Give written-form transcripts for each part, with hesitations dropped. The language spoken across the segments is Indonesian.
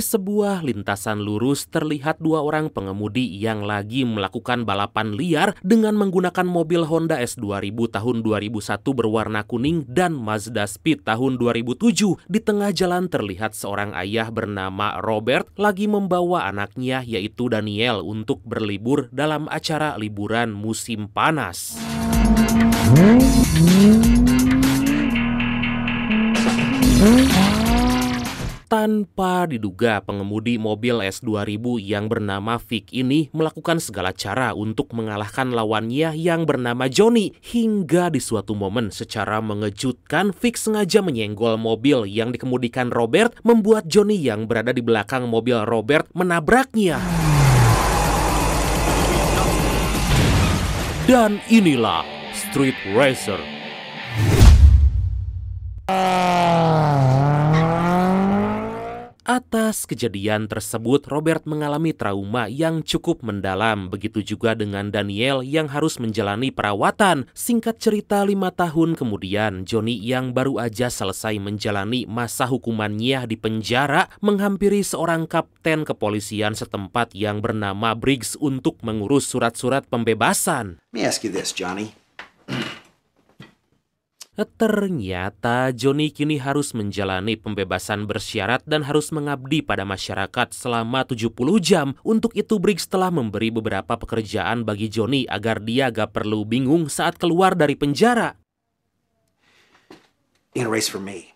Di sebuah lintasan lurus terlihat dua orang pengemudi yang lagi melakukan balapan liar dengan menggunakan mobil Honda S2000 tahun 2001 berwarna kuning dan Mazda Speed tahun 2007. Di tengah jalan terlihat seorang ayah bernama Robert lagi membawa anaknya yaitu Daniel untuk berlibur dalam acara liburan musim panas. Tanpa diduga, pengemudi mobil S2000 yang bernama Vic ini melakukan segala cara untuk mengalahkan lawannya yang bernama Johnny. Hingga di suatu momen secara mengejutkan, Vic sengaja menyenggol mobil yang dikemudikan Robert, membuat Johnny yang berada di belakang mobil Robert menabraknya. Dan inilah Street Racer. Atas kejadian tersebut, Robert mengalami trauma yang cukup mendalam. Begitu juga dengan Daniel yang harus menjalani perawatan. Singkat cerita, 5 tahun kemudian, Johnny yang baru aja selesai menjalani masa hukumannya di penjara menghampiri seorang kapten kepolisian setempat yang bernama Briggs untuk mengurus surat-surat pembebasan. Let me ask you this, Johnny. Ternyata Johnny kini harus menjalani pembebasan bersyarat dan harus mengabdi pada masyarakat selama 70 jam. Untuk itu Briggs telah memberi beberapa pekerjaan bagi Johnny agar dia gak perlu bingung saat keluar dari penjara. You gonna race for me?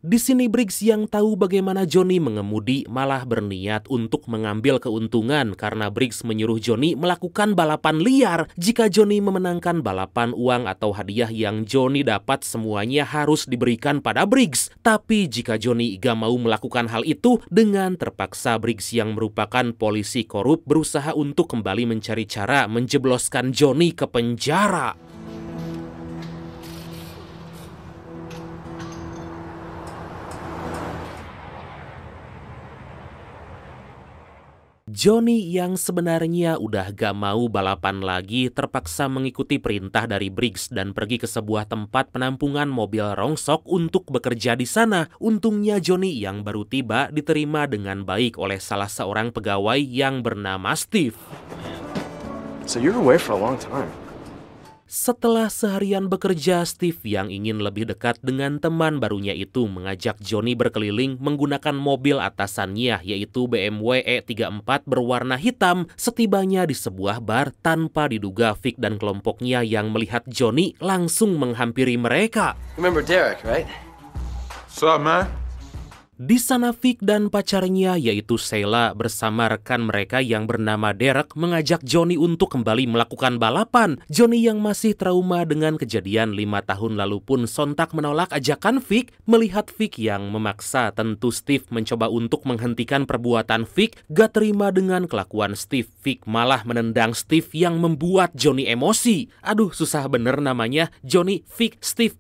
Di sini Briggs yang tahu bagaimana Johnny mengemudi malah berniat untuk mengambil keuntungan karena Briggs menyuruh Johnny melakukan balapan liar. Jika Johnny memenangkan balapan, uang atau hadiah yang Johnny dapat semuanya harus diberikan pada Briggs. Tapi jika Johnny gak mau melakukan hal itu, dengan terpaksa Briggs yang merupakan polisi korup berusaha untuk kembali mencari cara menjebloskan Johnny ke penjara. Johnny yang sebenarnya udah gak mau balapan lagi terpaksa mengikuti perintah dari Briggs dan pergi ke sebuah tempat penampungan mobil rongsok untuk bekerja di sana. Untungnya Johnny yang baru tiba diterima dengan baik oleh salah seorang pegawai yang bernama Steve. So you're away for a long time. Setelah seharian bekerja, Steve yang ingin lebih dekat dengan teman barunya itu mengajak Johnny berkeliling menggunakan mobil atasannya yaitu BMW E34 berwarna hitam. Setibanya di sebuah bar, tanpa diduga Vic dan kelompoknya yang melihat Johnny langsung menghampiri mereka. Remember Derek, right? What's up, man? Di sana Vic dan pacarnya yaitu Sheila bersama rekan mereka yang bernama Derek mengajak Johnny untuk kembali melakukan balapan. Johnny yang masih trauma dengan kejadian 5 tahun lalu pun sontak menolak ajakan Vic. Melihat Vic yang memaksa, tentu Steve mencoba untuk menghentikan perbuatan Vic. Gak terima dengan kelakuan Steve, Vic malah menendang Steve yang membuat Johnny emosi. Aduh, susah bener namanya. Johnny, Vic, Steve.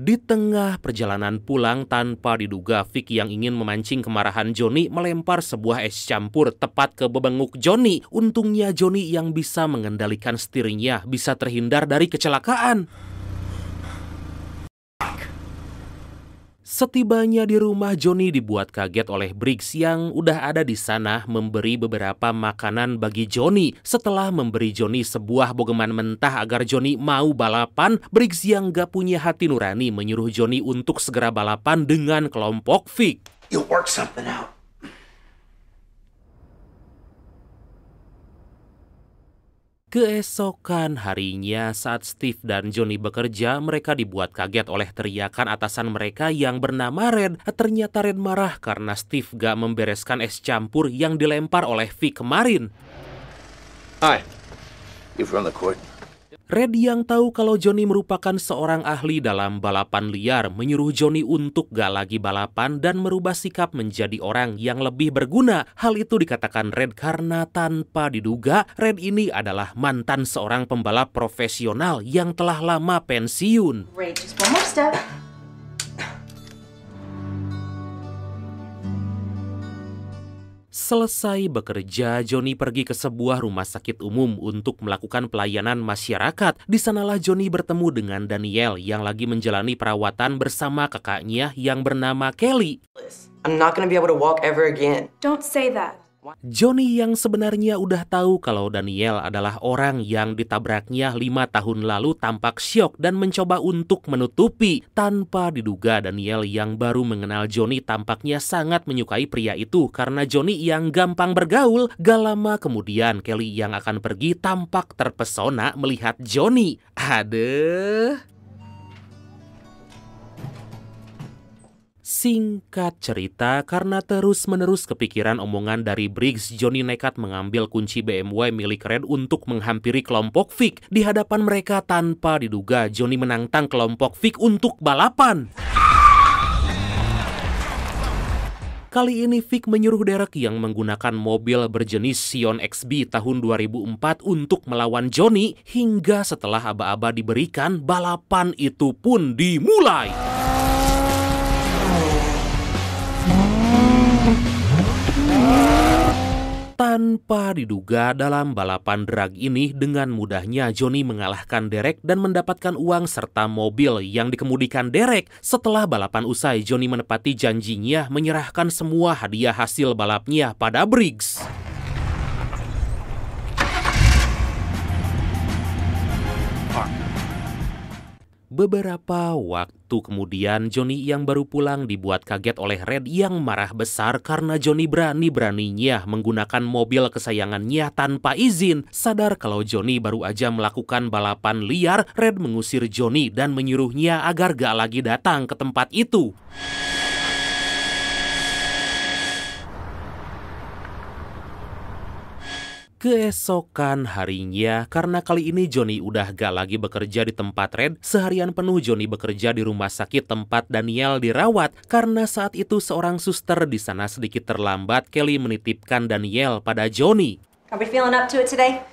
Di tengah perjalanan pulang, tanpa diduga Vic yang ingin memancing kemarahan Johnny melempar sebuah es campur tepat ke bebenguk Johnny. Untungnya Johnny yang bisa mengendalikan setirnya bisa terhindar dari kecelakaan. Setibanya di rumah, Johnny dibuat kaget oleh Briggs yang udah ada di sana memberi beberapa makanan bagi Johnny. Setelah memberi Johnny sebuah bogeman mentah agar Johnny mau balapan, Briggs yang gak punya hati nurani menyuruh Johnny untuk segera balapan dengan kelompok Vic. You'll work something out. Keesokan harinya saat Steve dan Johnny bekerja, mereka dibuat kaget oleh teriakan atasan mereka yang bernama Red. Ternyata Red marah karena Steve gak membereskan es campur yang dilempar oleh Vic kemarin. Hi. You've run the court. Red yang tahu kalau Johnny merupakan seorang ahli dalam balapan liar menyuruh Johnny untuk gak lagi balapan dan merubah sikap menjadi orang yang lebih berguna. Hal itu dikatakan Red karena tanpa diduga Red ini adalah mantan seorang pembalap profesional yang telah lama pensiun. Great, just one more step. Selesai bekerja, Johnny pergi ke sebuah rumah sakit umum untuk melakukan pelayanan masyarakat. Di sanalah Johnny bertemu dengan Danielle yang lagi menjalani perawatan bersama kakaknya yang bernama Kelly. I'm not gonna be able to walk ever again. Don't say that. Johnny yang sebenarnya udah tahu kalau Danielle adalah orang yang ditabraknya 5 tahun lalu tampak syok dan mencoba untuk menutupi. Tanpa diduga Danielle yang baru mengenal Johnny tampaknya sangat menyukai pria itu karena Johnny yang gampang bergaul. Gak lama kemudian Kelly yang akan pergi tampak terpesona melihat Johnny. Aduh. Singkat cerita, karena terus-menerus kepikiran omongan dari Briggs, Johnny nekat mengambil kunci BMW milik Red untuk menghampiri kelompok Vic. Di hadapan mereka tanpa diduga, Johnny menantang kelompok Vic untuk balapan. Kali ini Vic menyuruh Derek yang menggunakan mobil berjenis Scion XB tahun 2004 untuk melawan Johnny. Hingga setelah aba-aba diberikan, balapan itu pun dimulai. Tanpa diduga dalam balapan drag ini dengan mudahnya Johnny mengalahkan Derek dan mendapatkan uang serta mobil yang dikemudikan Derek. Setelah balapan usai, Johnny menepati janjinya menyerahkan semua hadiah hasil balapnya pada Briggs. Beberapa waktu kemudian, Johnny yang baru pulang dibuat kaget oleh Red yang marah besar karena Johnny berani-beraninya menggunakan mobil kesayangannya tanpa izin. Sadar kalau Johnny baru aja melakukan balapan liar, Red mengusir Johnny dan menyuruhnya agar gak lagi datang ke tempat itu. Keesokan harinya, karena kali ini Johnny udah gak lagi bekerja di tempat Red, seharian penuh Johnny bekerja di rumah sakit tempat Danielle dirawat. Karena saat itu seorang suster di sana sedikit terlambat, Kelly menitipkan Danielle pada Johnny. Are we feeling up to it today?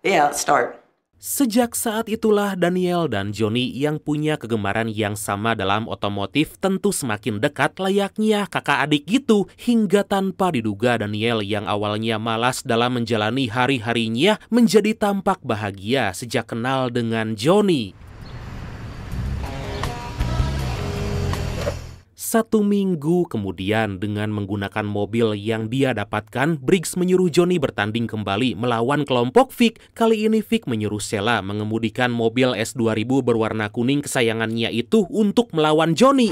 Yeah, let's start. Sejak saat itulah Danielle dan Johnny yang punya kegemaran yang sama dalam otomotif tentu semakin dekat layaknya kakak adik gitu. Hingga tanpa diduga Danielle yang awalnya malas dalam menjalani hari-harinya menjadi tampak bahagia sejak kenal dengan Johnny. 1 minggu kemudian dengan menggunakan mobil yang dia dapatkan, Briggs menyuruh Johnny bertanding kembali melawan kelompok Vic. Kali ini Vic menyuruh Sheila mengemudikan mobil S2000 berwarna kuning kesayangannya itu untuk melawan Johnny.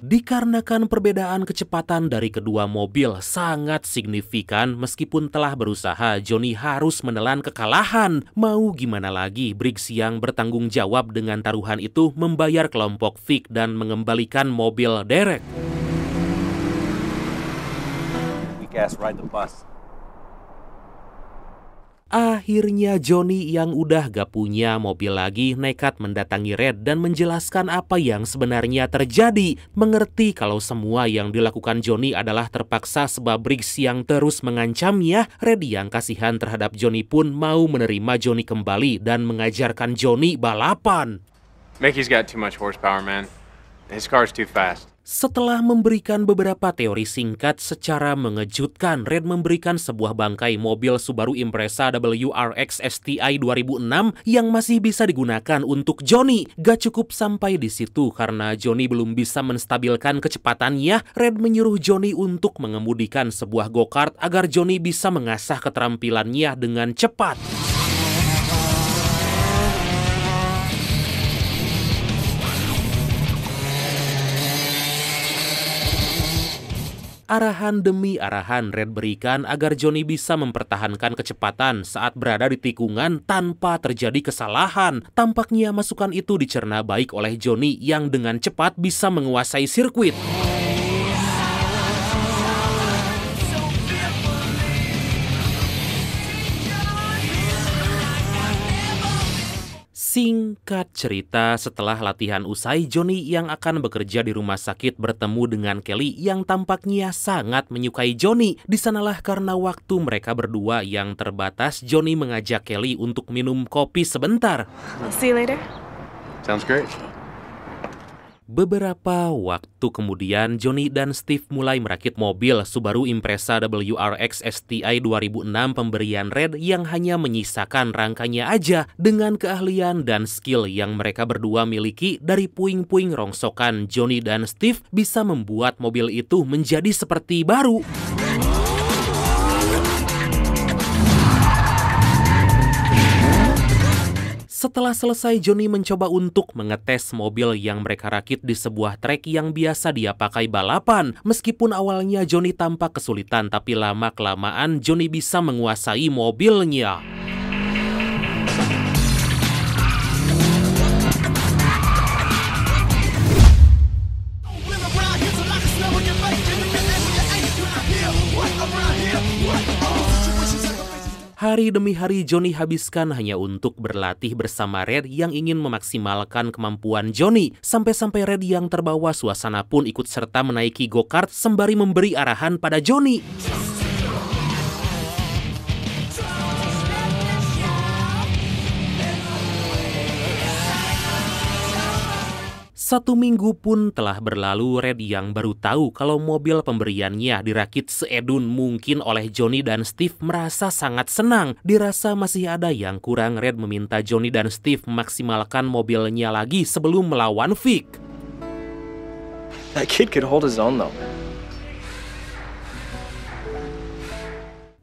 Dikarenakan perbedaan kecepatan dari kedua mobil sangat signifikan, meskipun telah berusaha, Johnny harus menelan kekalahan. Mau gimana lagi, Briggs yang bertanggung jawab dengan taruhan itu membayar kelompok Vic dan mengembalikan mobil Derek. We guys ride the bus. Akhirnya Johnny yang udah gak punya mobil lagi nekat mendatangi Red dan menjelaskan apa yang sebenarnya terjadi. Mengerti kalau semua yang dilakukan Johnny adalah terpaksa sebab Briggs yang terus mengancamnya, Red yang kasihan terhadap Johnny pun mau menerima Johnny kembali dan mengajarkan Johnny balapan. Mickey's got too much horsepower, man. His car's too fast. Setelah memberikan beberapa teori singkat secara mengejutkan, Red memberikan sebuah bangkai mobil Subaru Impreza WRX STI 2006 yang masih bisa digunakan untuk Johnny. Gak cukup sampai di situ karena Johnny belum bisa menstabilkan kecepatannya, Red menyuruh Johnny untuk mengemudikan sebuah go-kart agar Johnny bisa mengasah keterampilannya dengan cepat. Arahan demi arahan Red berikan agar Johnny bisa mempertahankan kecepatan saat berada di tikungan tanpa terjadi kesalahan. Tampaknya masukan itu dicerna baik oleh Johnny yang dengan cepat bisa menguasai sirkuit. Singkat cerita, setelah latihan usai, Johnny yang akan bekerja di rumah sakit bertemu dengan Kelly yang tampaknya sangat menyukai Johnny. Di sanalah karena waktu mereka berdua yang terbatas, Johnny mengajak Kelly untuk minum kopi sebentar. I'll see you later. Sounds great. Beberapa waktu kemudian, Johnny dan Steve mulai merakit mobil Subaru Impreza WRX STI 2006 pemberian Red yang hanya menyisakan rangkanya aja. Dengan keahlian dan skill yang mereka berdua miliki, dari puing-puing rongsokan, Johnny dan Steve bisa membuat mobil itu menjadi seperti baru. Setelah selesai, Johnny mencoba untuk mengetes mobil yang mereka rakit di sebuah trek yang biasa dia pakai balapan. Meskipun awalnya Johnny tampak kesulitan, tapi lama-kelamaan Johnny bisa menguasai mobilnya. Hari demi hari Johnny habiskan hanya untuk berlatih bersama Red yang ingin memaksimalkan kemampuan Johnny. Sampai-sampai Red yang terbawa suasana pun ikut serta menaiki go-kart sembari memberi arahan pada Johnny. Satu minggu pun telah berlalu, Red yang baru tahu kalau mobil pemberiannya dirakit seedun mungkin oleh Johnny dan Steve merasa sangat senang. Dirasa masih ada yang kurang, Red meminta Johnny dan Steve memaksimalkan mobilnya lagi sebelum melawan Vic. That kid could hold his own though.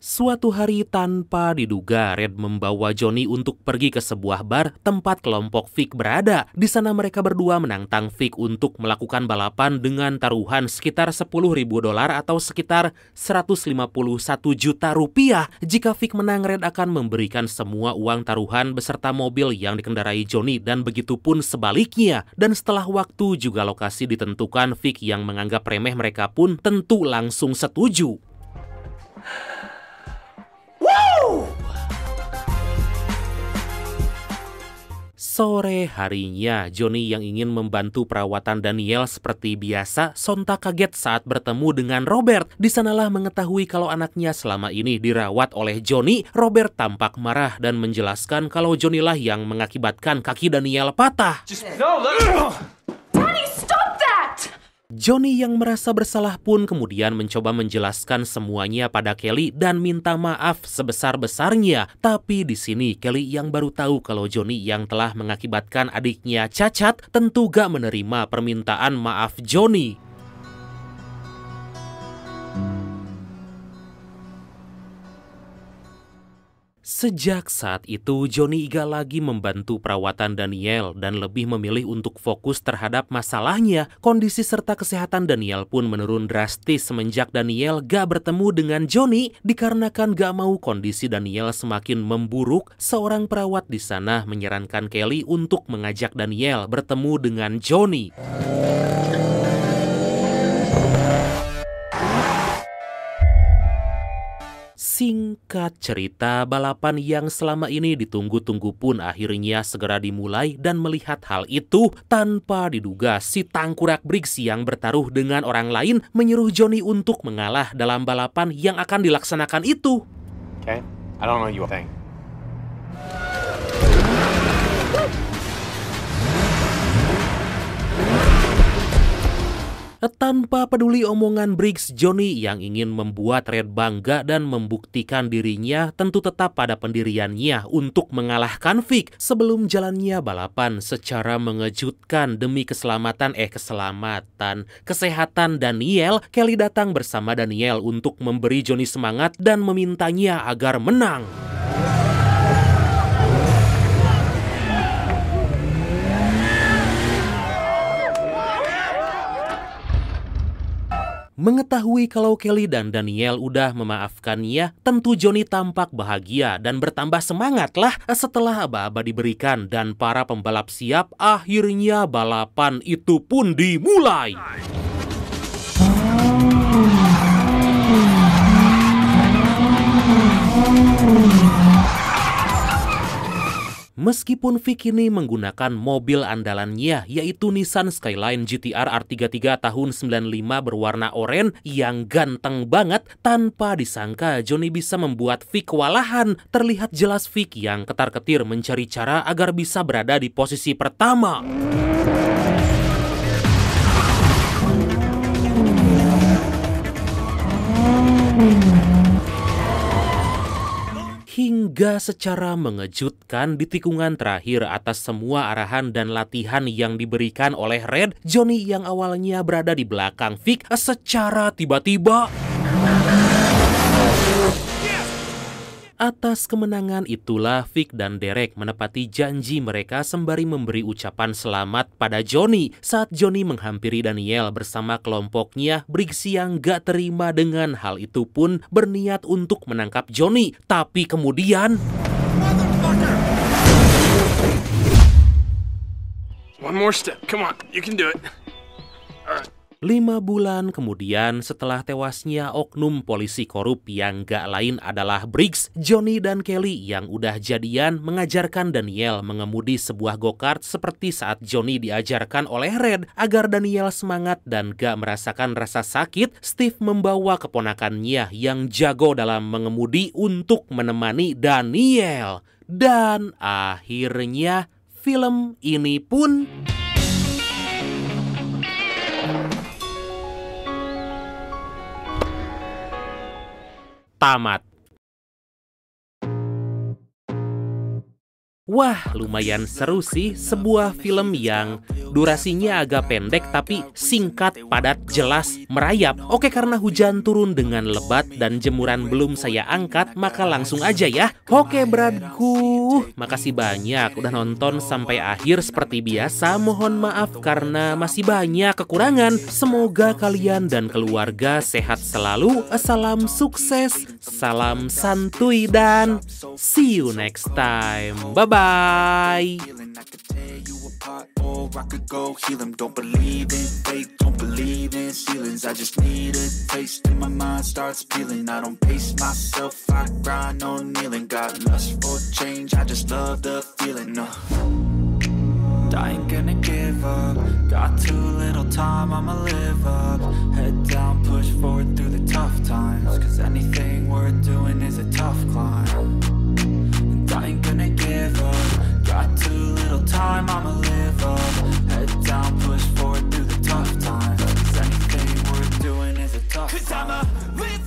Suatu hari tanpa diduga, Red membawa Johnny untuk pergi ke sebuah bar tempat kelompok Vic berada. Di sana mereka berdua menantang Vic untuk melakukan balapan dengan taruhan sekitar $10.000 atau sekitar 151 juta rupiah. Jika Vic menang, Red akan memberikan semua uang taruhan beserta mobil yang dikendarai Johnny dan begitu pun sebaliknya. Dan setelah waktu juga lokasi ditentukan, Vic yang menganggap remeh mereka pun tentu langsung setuju. Sore harinya, Johnny yang ingin membantu perawatan Daniel seperti biasa sontak kaget saat bertemu dengan Robert. Di sanalah mengetahui kalau anaknya selama ini dirawat oleh Johnny. Robert tampak marah dan menjelaskan kalau Johnny lah yang mengakibatkan kaki Daniel patah. Daddy, stop that! Johnny yang merasa bersalah pun kemudian mencoba menjelaskan semuanya pada Kelly dan minta maaf sebesar-besarnya. Tapi di sini Kelly yang baru tahu kalau Johnny yang telah mengakibatkan adiknya cacat tentu gak menerima permintaan maaf Johnny. Sejak saat itu, Johnny gak lagi membantu perawatan Daniel dan lebih memilih untuk fokus terhadap masalahnya. Kondisi serta kesehatan Daniel pun menurun drastis semenjak Daniel gak bertemu dengan Johnny. Dikarenakan gak mau kondisi Daniel semakin memburuk, seorang perawat di sana menyarankan Kelly untuk mengajak Daniel bertemu dengan Johnny. Singkat cerita, balapan yang selama ini ditunggu-tunggu pun akhirnya segera dimulai dan melihat hal itu tanpa diduga si tangkurak Briggs yang bertaruh dengan orang lain menyuruh Johnny untuk mengalah dalam balapan yang akan dilaksanakan itu. Okay? I don't know you think. Tanpa peduli omongan Briggs, Johnny yang ingin membuat Red bangga dan membuktikan dirinya tentu tetap pada pendiriannya untuk mengalahkan Vic. Sebelum jalannya balapan secara mengejutkan demi kesehatan Daniel, Kelly datang bersama Daniel untuk memberi Johnny semangat dan memintanya agar menang. Mengetahui kalau Kelly dan Daniel udah memaafkannya, tentu Johnny tampak bahagia dan bertambah semangat lah. Setelah aba-aba diberikan dan para pembalap siap, akhirnya balapan itu pun dimulai. Meskipun Vic ini menggunakan mobil andalannya, yaitu Nissan Skyline GT-R R33 tahun 95 berwarna oranye yang ganteng banget, tanpa disangka Johnny bisa membuat Vic kewalahan. Terlihat jelas Vic yang ketar-ketir mencari cara agar bisa berada di posisi pertama. lega secara mengejutkan di tikungan terakhir atas semua arahan dan latihan yang diberikan oleh Red, Johnny yang awalnya berada di belakang Vic secara tiba-tiba. Atas kemenangan itulah Vic dan Derek menepati janji mereka sembari memberi ucapan selamat pada Johnny. Saat Johnny menghampiri Daniel bersama kelompoknya, Briggs yang gak terima dengan hal itu pun berniat untuk menangkap Johnny. Tapi kemudian... One more step. Come on, you can do it. All right. 5 bulan kemudian setelah tewasnya oknum polisi korup yang gak lain adalah Briggs, Johnny dan Kelly yang udah jadian mengajarkan Daniel mengemudi sebuah go-kart seperti saat Johnny diajarkan oleh Red. Agar Daniel semangat dan gak merasakan rasa sakit, Steve membawa keponakannya yang jago dalam mengemudi untuk menemani Daniel. Dan akhirnya film ini pun tamat. Wah, lumayan seru sih, sebuah film yang durasinya agak pendek tapi singkat, padat, jelas, merayap. Oke, karena hujan turun dengan lebat dan jemuran belum saya angkat, maka langsung aja ya. Oke, bradku, makasih banyak udah nonton sampai akhir. Seperti biasa, mohon maaf karena masih banyak kekurangan. Semoga kalian dan keluarga sehat selalu. Salam sukses, salam santuy, dan see you next time. Bye-bye. I could tear you apart, or I could go heal them. Don't believe in fate, don't believe in ceilings. I just need a taste and my mind starts peeling. I don't pace myself, I grind on kneeling. Got lust for change, I just love the feeling. I ain't gonna give up. Got too little time, I'ma live up. Head down, push forward through the tough times. Cause anything worth doing is a tough climb. I ain't gonna give up. Got too little time, I'ma live up. Head down, push forward through the tough times. Cause anything worth doing is a tough climb. 'Cause I'ma live